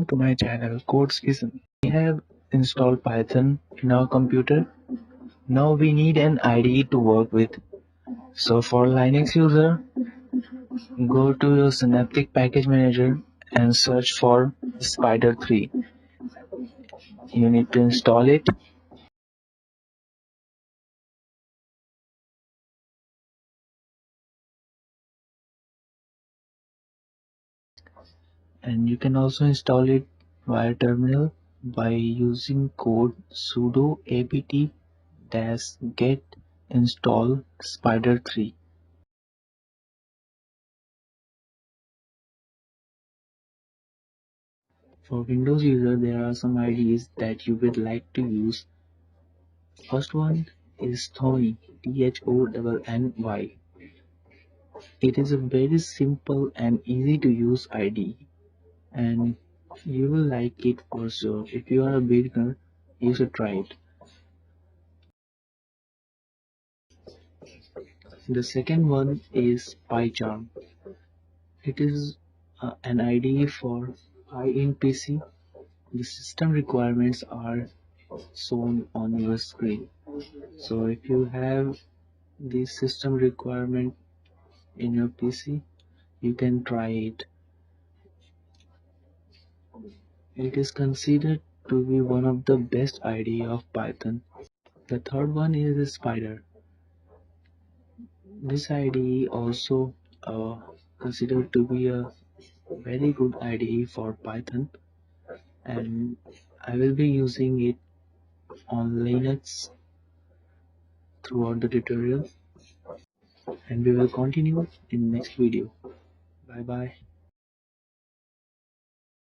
to my channel Code Season. We have installed Python in our computer. Now we need an IDE to work with. So for Linux user, go to your Synaptic Package Manager and search for Spyder 3. You need to install it. And you can also install it via terminal by using code sudo apt-get install Spyder 3. For Windows user, there are some IDEs that you would like to use. First one is Thonny, Thonny. It is a very simple and easy to use IDE, and you will like it for sure. If you are a beginner, you should try it. The second one is Pycharm. It is an IDE for in PC. The system requirements are shown on your screen. So if you have the system requirement in your PC, you can try it. It is considered to be one of the best IDE of Python. The third one is Spyder. This IDE also considered to be a very good IDE for Python, and I will be using it on Linux throughout the tutorial, and we will continue in next video. Bye bye.